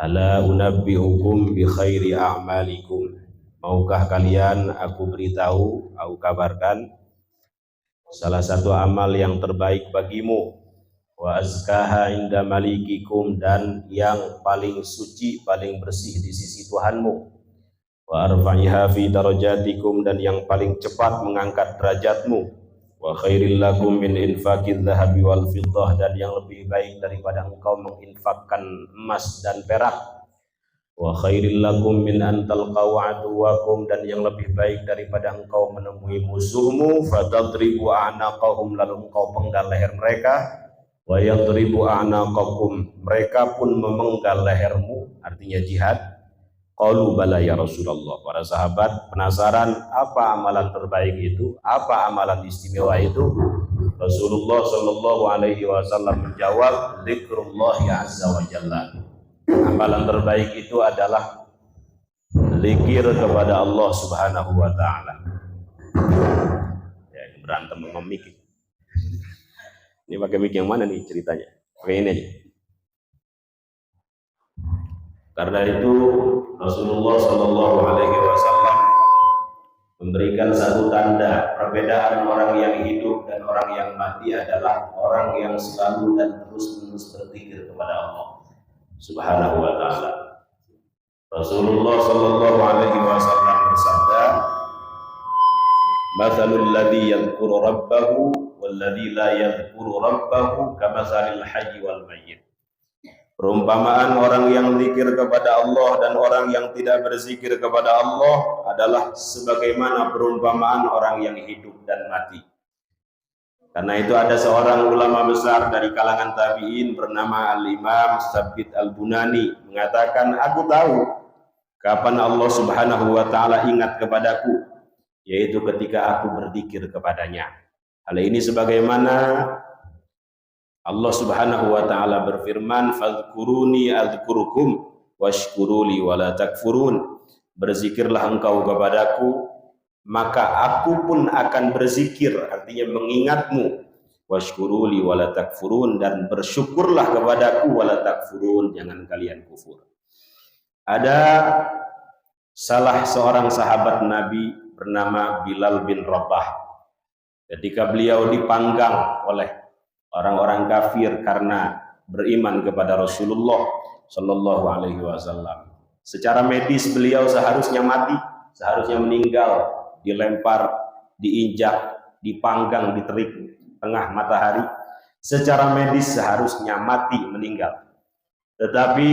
Ala unabbi'ukum bi khairi a'malikum. Maukah kalian aku beritahu, aku kabarkan salah satu amal yang terbaik bagimu, wa azkaha inda malikikum, dan yang paling suci, paling bersih di sisi Tuhanmu, wa arfa'iha fi darajatikum, dan yang paling cepat mengangkat derajatmu, wa khairil lakum min infaqidz dzahabi wal fiddah, dan yang lebih baik daripada engkau menginfakkan emas dan perak, wa khairil lakum min an talqaw aduwakum, dan yang lebih baik daripada engkau menemui musuhmu, fatadribu a'naqahum, lalu engkau penggal leher mereka, wa yadribu a'naqakum, mereka pun memenggal lehermu, artinya jihad. Qalu bala ya Rasulullah. Para sahabat penasaran, apa amalan terbaik itu, apa amalan istimewa itu? Rasulullah Shallallahu Alaihi Wasallam menjawab, zikrullah ya azza wa jalla. Amalan terbaik itu adalah zikir kepada Allah Subhanahu wa Ta'ala. Ya, berantem sama mik. Ini pakai mik yang mana nih ceritanya? Pakai ini aja. Karena itu Rasulullah Shallallahu Alaihi Wasallam memberikan satu tanda perbedaan orang yang hidup dan orang yang mati adalah orang yang selalu dan terus-menerus berzikir kepada Allah Subhanahu wa Ta'ala. Rasulullah Shallallahu Alaihi Wasallam bersabda, "Matsalul ladzi yadhkuru rabbahu wal ladzi la yadhkuru rabbahu kamatsalil hayy wal mayyit." Perumpamaan orang yang zikir kepada Allah dan orang yang tidak berzikir kepada Allah adalah sebagaimana perumpamaan orang yang hidup dan mati. Karena itu ada seorang ulama besar dari kalangan tabi'in bernama Al-Imam Tsabbit Al-Bunani mengatakan, aku tahu kapan Allah Subhanahu wa Ta'ala ingat kepadaku, yaitu ketika aku berzikir kepadanya. Hal ini sebagaimana Allah Subhanahu wa Ta'ala berfirman, fadhkuruni adzkurukum washkuruli wala takfurun. Berzikirlah engkau kepadaku, maka aku pun akan berzikir, artinya mengingatmu. Washkuruli wala takfurun, dan bersyukurlah kepadaku, wala takfurun, jangan kalian kufur. Ada salah seorang sahabat Nabi bernama Bilal bin Rabah. Ketika beliau dipanggang oleh orang-orang kafir karena beriman kepada Rasulullah Shallallahu Alaihi Wasallam, secara medis beliau seharusnya mati, seharusnya meninggal, dilempar, diinjak, dipanggang di terik tengah matahari. Secara medis seharusnya mati, meninggal. Tetapi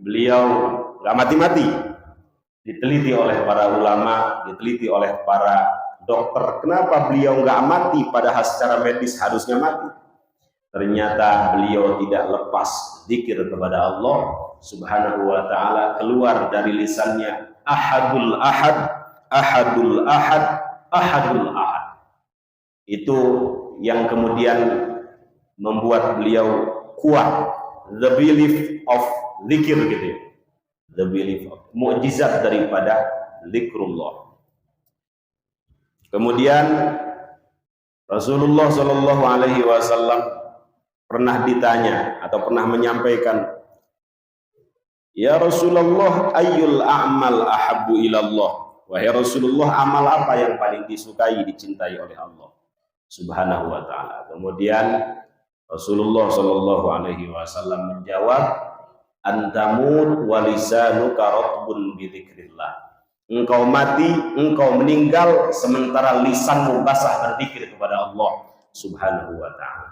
beliau nggak mati-mati. Diteliti oleh para ulama, diteliti oleh para dokter, kenapa beliau nggak mati padahal secara medis harusnya mati. Ternyata beliau tidak lepas zikir kepada Allah Subhanahu wa Ta'ala, keluar dari lisannya ahadul ahad, ahadul ahad, ahadul ahad. Itu yang kemudian membuat beliau kuat, the belief of zikir gitu ya. The belief of mukjizat daripada zikrullah. Kemudian Rasulullah Shallallahu Alaihi Wasallam pernah ditanya atau pernah menyampaikan, ya Rasulullah, ayyul a'mal ahabbu ilallah. Wahai Rasulullah, amal apa yang paling disukai, dicintai oleh Allah Subhanahu wa Ta'ala? Kemudian Rasulullah Shallallahu Alaihi Wasallam menjawab, antamut walisanuka ratbun bidzikrillah. Engkau mati, engkau meninggal sementara lisanmu basah berzikir kepada Allah Subhanahu wa Ta'ala.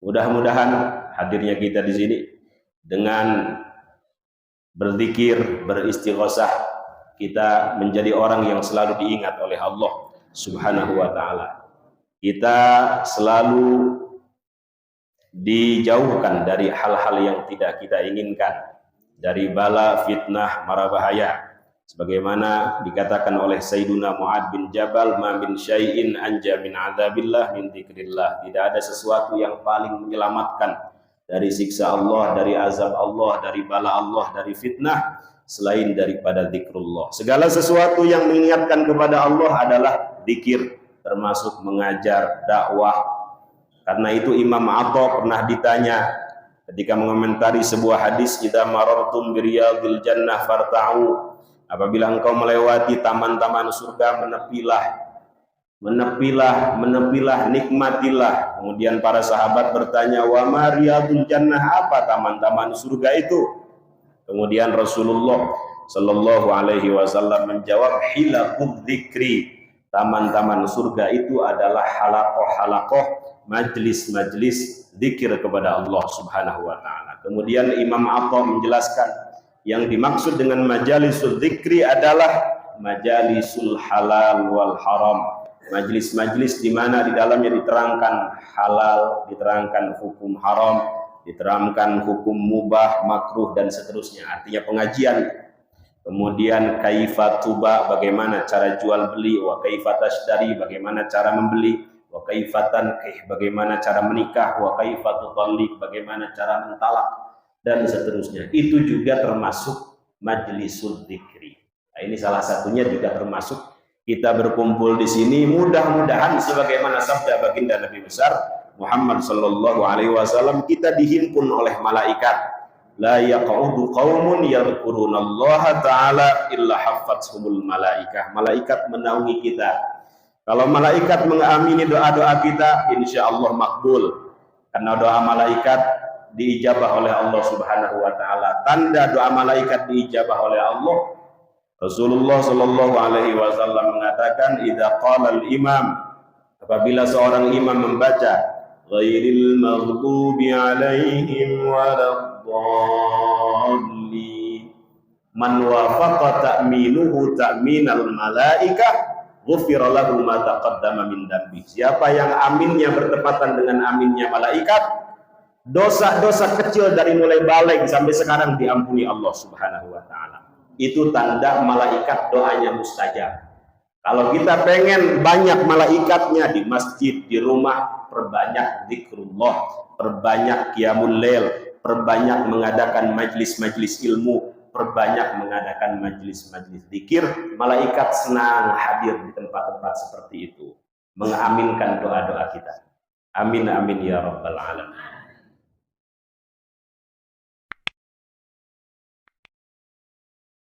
Mudah-mudahan hadirnya kita di sini dengan berzikir, beristighosah, kita menjadi orang yang selalu diingat oleh Allah Subhanahu wa Ta'ala. Kita selalu dijauhkan dari hal-hal yang tidak kita inginkan, dari bala, fitnah, mara bahaya. Sebagaimana dikatakan oleh Sayyiduna Mu'ad bin Jabal, ma min syai'in anja min adzabillah min dzikrillah. Tidak ada sesuatu yang paling menyelamatkan dari siksa Allah, dari azab Allah, dari bala Allah, dari fitnah selain daripada zikrullah. Segala sesuatu yang mengingatkan kepada Allah adalah zikir, termasuk mengajar, dakwah. Karena itu Imam Atha pernah ditanya, ketika mengomentari sebuah hadis, idza marartum biriyadil jannah farta'u, apabila engkau melewati taman-taman surga, menepilah, nikmatilah. Kemudian para sahabat bertanya, wa ma riyadul jannah, apa taman-taman surga itu? Kemudian Rasulullah Sallallahu Alaihi Wasallam menjawab, hilaqud dzikri, taman-taman surga itu adalah halakoh-halakoh, majlis-majlis zikir kepada Allah Subhanahu Wa Taala. Kemudian Imam Atha menjelaskan, yang dimaksud dengan majalisul zikri adalah majalisul halal wal haram, majlis-majlis di mana di dalamnya diterangkan halal, diterangkan hukum haram, diterangkan hukum mubah, makruh dan seterusnya. Artinya pengajian. Kemudian kaifatuba, bagaimana cara jual beli, wa kaifatashtari, bagaimana cara membeli, wa kaifatankih, bagaimana cara menikah, wa kaifatutalliq, bagaimana cara mentalak dan seterusnya. Itu juga termasuk majlisul dzikri. Nah, ini salah satunya juga termasuk kita berkumpul di sini, mudah-mudahan sebagaimana sabda baginda Nabi besar Muhammad sallallahu alaihi wasallam, kita dihimpun oleh malaikat. La yaq'udu qaumun yadhkurunallaha ta'ala illa haffathumul malaikah. Malaikat menaungi kita. Kalau malaikat mengamini doa-doa kita, insyaallah makbul. Karena doa malaikat diijabah oleh Allah Subhanahu wa taala. Tanda doa malaikat diijabah oleh Allah, Rasulullah sallallahu alaihi wasallam mengatakan, idza qala al-imam, apabila seorang imam membaca, ghairil maghdubi alaihim waladdallin, man wafaqa ta'minuhu ta'minal malaikah ghufira lahu ma taqaddama min dambi. Siapa yang aminnya bertepatan dengan aminnya malaikat, dosa-dosa kecil dari mulai balik sampai sekarang diampuni Allah Subhanahu wa taala. Itu tanda malaikat doanya mustajab. Kalau kita pengen banyak malaikatnya di masjid, di rumah, perbanyak zikrullah, perbanyak qiyamul lail, perbanyak mengadakan majlis-majlis ilmu, perbanyak mengadakan majlis-majlis zikir. Malaikat senang hadir di tempat-tempat seperti itu, mengaminkan doa-doa kita. Amin amin ya rabbal alamin.